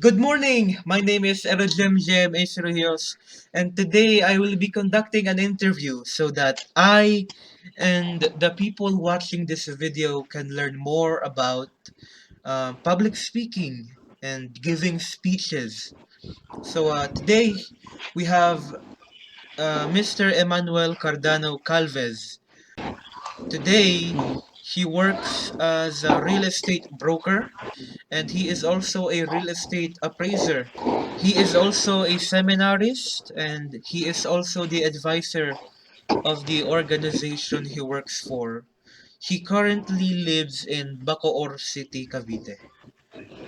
Good morning. My name is Erojem Jem Esrohios, and today I will be conducting an interview so that I and the people watching this video can learn more about public speaking and giving speeches. Today we have Mr. Emmanuel Cardano Calvez. Today Mhm. he works as a real estate broker and he is also a real estate appraiser. He is also a seminarist and he is also the advisor of the organization he works for. He currently lives in Bacoor City, Cavite.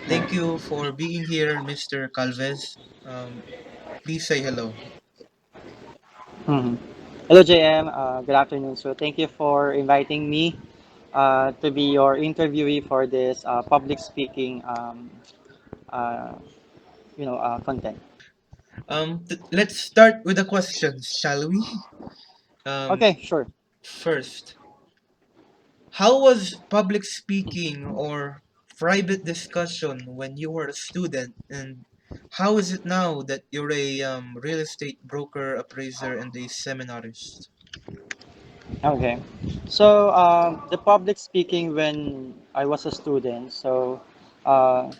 Thank you for being here, Mr. Calvez. Um, please say hello. Mhm. Hello, JM. Good afternoon. So, thank you for inviting me to be your interviewee for this public speaking, uh, content. Let's start with the questions, shall we? Um, Okay, sure. First, how was public speaking or private discussion when you were a student, and how is it now that you're a real estate broker, appraiser, and a seminarist? Okay. So, the public speaking when I was a student. So, uh,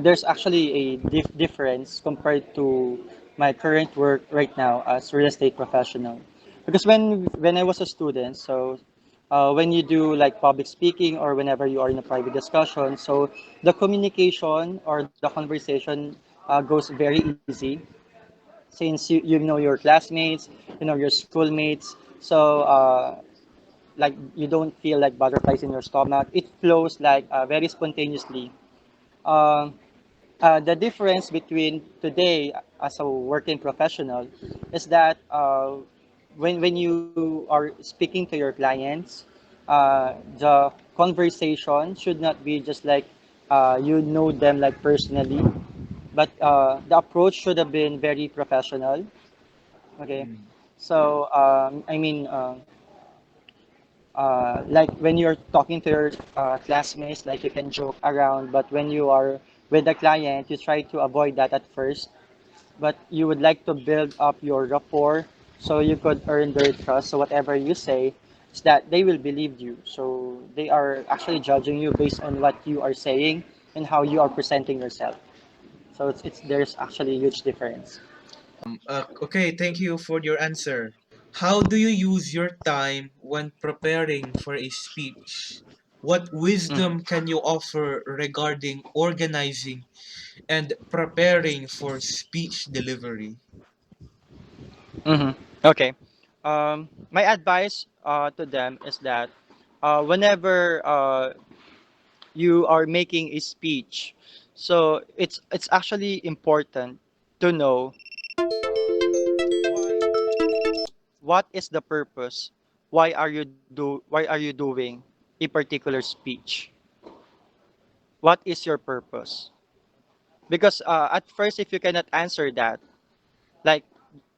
there's actually a difference compared to my current work right now as real estate professional. Because when I was a student, so when you do like public speaking or whenever you are in a private discussion, so the communication or the conversation goes very easy since you know your classmates, you know your schoolmates. So like you don't feel like butterflies in your stomach. It flows like very spontaneously. Um, the difference between today as a working professional is that when you are speaking to your clients, the conversation should not be just like you know them like personally, but the approach should have been very professional. Okay, Mm. so like when you're talking to your classmates, like you can joke around, but when you are with the client, you try to avoid that at first, but you would like to build up your rapport so you could earn their trust. So whatever you say is that they will believe you. So they are actually judging you based on what you are saying and how you are presenting yourself. So it's there's actually a huge difference. Okay, thank you for your answer. How do you use your time when preparing for a speech? What wisdom can you offer regarding organizing and preparing for speech delivery? Mm-hmm. Okay. My advice to them is that whenever you are making a speech, so it's actually important to know what is the purpose. Why are you doing a particular speech? What is your purpose? Because at first, if you cannot answer that, like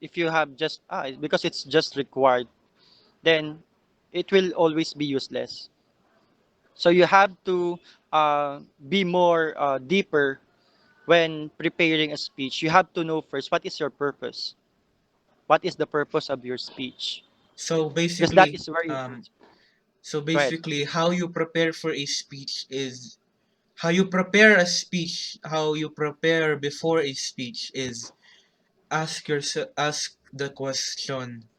if you have just because it's just required, then it will always be useless. So you have to be more deeper when preparing a speech. You have to know first what is your purpose. What is the purpose of your speech? So Because that basically, is very um, important. so Go ahead. basically, how you prepare for a speech is how you prepare a speech. How you prepare before a speech is ask the question.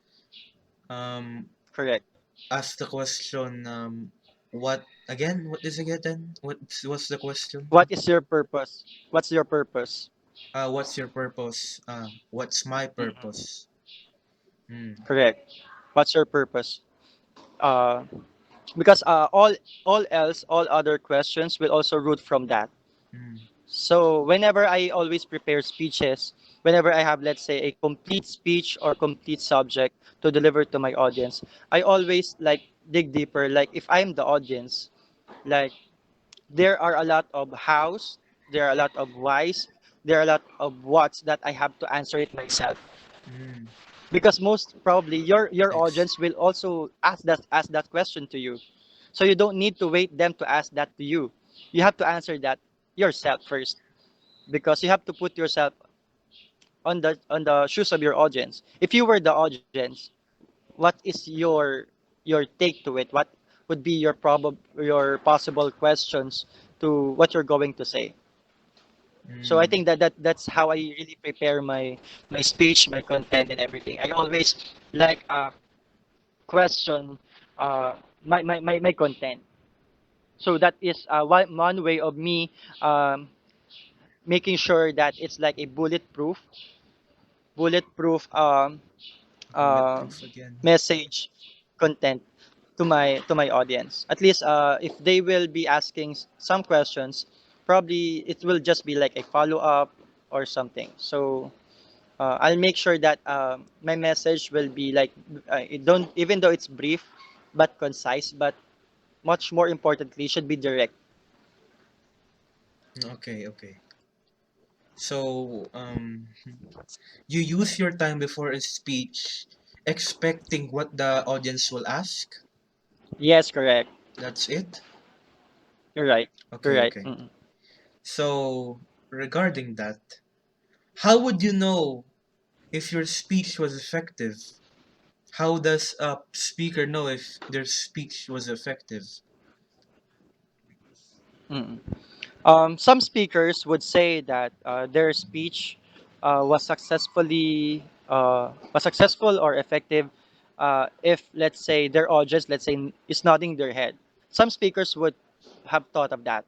Um, Correct. Ask the question. What again? What is again? What's the question? What is your purpose? What's your purpose? What's your purpose? What's my Mhm. purpose? Mm, Correct. What's your purpose? Uh, because all other questions will also root from that. mm, So whenever I always prepare speeches, whenever I have, let's say, a complete speech or complete subject to deliver to my audience, I always like dig deeper. Like if I'm the audience, like there are a lot of hows, there are a lot of whys, there are a lot of whats that I have to answer it myself. mm, Because most probably your ex- audience will also ask that question to you. So you don't need to wait them to ask that to you. You have to answer that yourself first. because you have to put yourself on the shoes of your audience. If you were the audience, what is your take to it? What would be your possible questions to what you're going to say? So I Mm. think that's how I really prepare my speech, my content, and everything. I always like question my content. So that is one way of me um, making sure that it's like a bulletproof uh, Bulletproof again. message content to my audience. At least if they will be asking some questions, probably it will just be like a follow up or something. So I'll make sure that my message will be like it don't even though it's brief but concise, but much more importantly should be direct. Okay, okay. So, you use your time before a speech expecting what the audience will ask? Yes, correct. That's it? You're right. You're Okay, right. okay. Mm. So, regarding that, how would you know if your speech was effective? How does a speaker know if their speech was effective? Mm. Some speakers would say that their speech was successful or effective if, let's say, their audience, let's say, is nodding their head. Some speakers would have thought of that,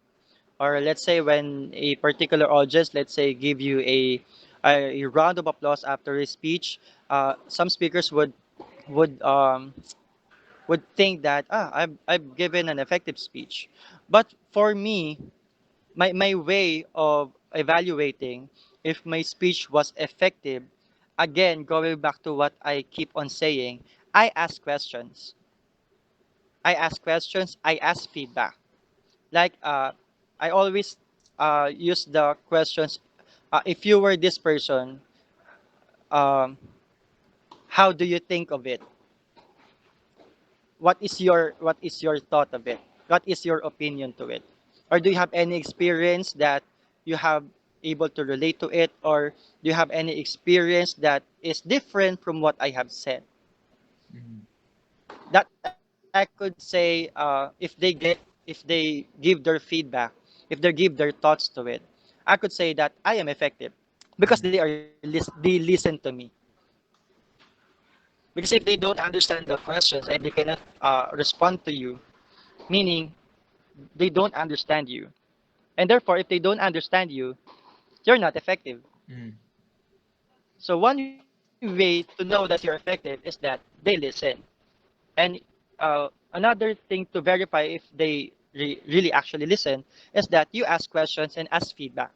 or let's say when a particular audience, let's say, give you a round of applause after a speech, some speakers would um, would think that I've given an effective speech. But for me, my way of evaluating if my speech was effective, again, going back to what I keep on saying, I ask questions. I ask feedback. Like, I always use the questions, if you were this person, um, how do you think of it? What is your thought of it? What is your opinion to it? Or do you have any experience that you have able to relate to it, or do you have any experience that is different from what I have said? Mhm. That I could say if they give their feedback, if they give their thoughts to it, I could say that I am effective because Mm. they listen to me. Because if they don't understand the questions and they cannot respond to you, meaning they don't understand you. And therefore, if they don't understand you, you're not effective. Mm. So one way to know that you're effective is that they listen. And another thing to verify if they really actually listen is that you ask questions and ask feedback,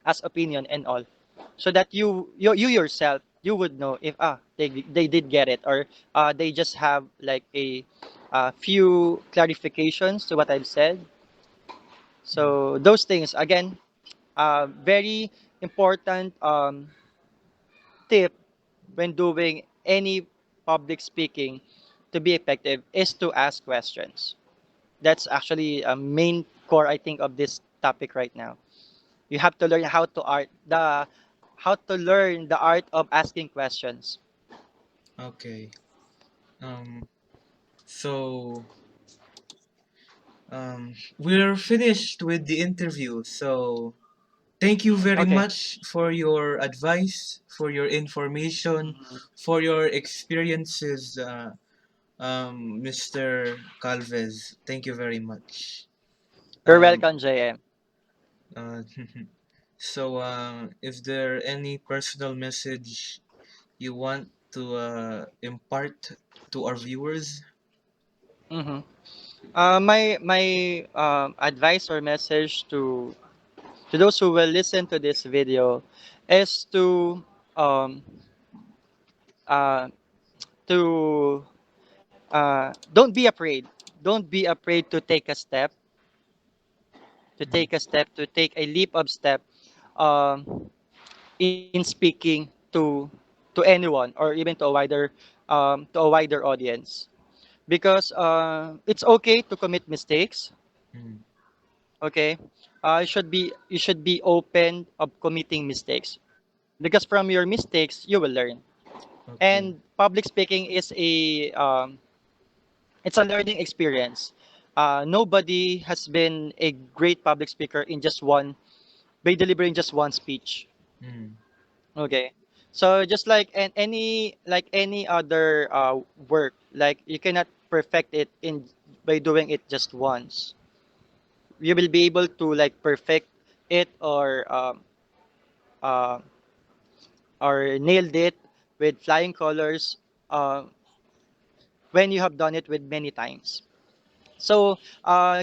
ask opinion and all, so that you yourself you would know if they did get it, or they just have like a few clarifications to what I've said. Mm. So those things again, very important tip when doing any public speaking to be effective is to ask questions. That's actually a main core, I think, of this topic right now. You have to learn how to learn the art of asking questions. Okay. Um, so we're finished with the interview. So thank you very Okay. much for your advice, for your information, Mhm. for your experiences, Mr. Calvez. Thank you very much. You're Um, welcome, JM. uh, so, is there any personal message you want to impart to our viewers? Hmm. My advice or message to those who will listen to this video is um, uh, to don't be afraid. Don't be afraid to take a step, Mm. to take a leap of step um, in speaking to anyone or even to a wider audience. Because it's okay to commit mistakes. Mm. Okay, you should be open of committing mistakes, because from your mistakes you will learn. Okay. And public speaking is it's a learning experience. Nobody has been a great public speaker in just one by delivering just one speech. Mm. Okay. So just like any other work, like you cannot perfect it in by doing it just once. You will be able to like perfect it uh, or nailed it with flying colors uh, when you have done it with many times. So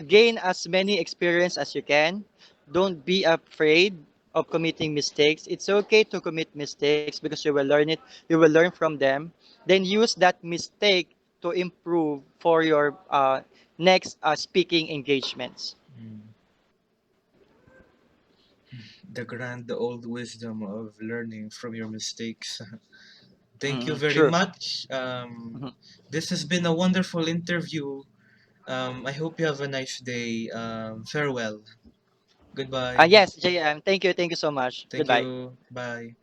gain as many experience as you can. Don't be afraid of committing mistakes. It's okay to commit mistakes because you will learn it. You will learn from them. Then use that mistake to improve for your next speaking engagements. Mm. The grand old wisdom of learning from your mistakes. Thank you very True. much. Mhm. This has been a wonderful interview. I hope you have a nice day. Farewell. Goodbye. Yes, JM. Thank you. Thank you so much. Thank Goodbye. you. Bye.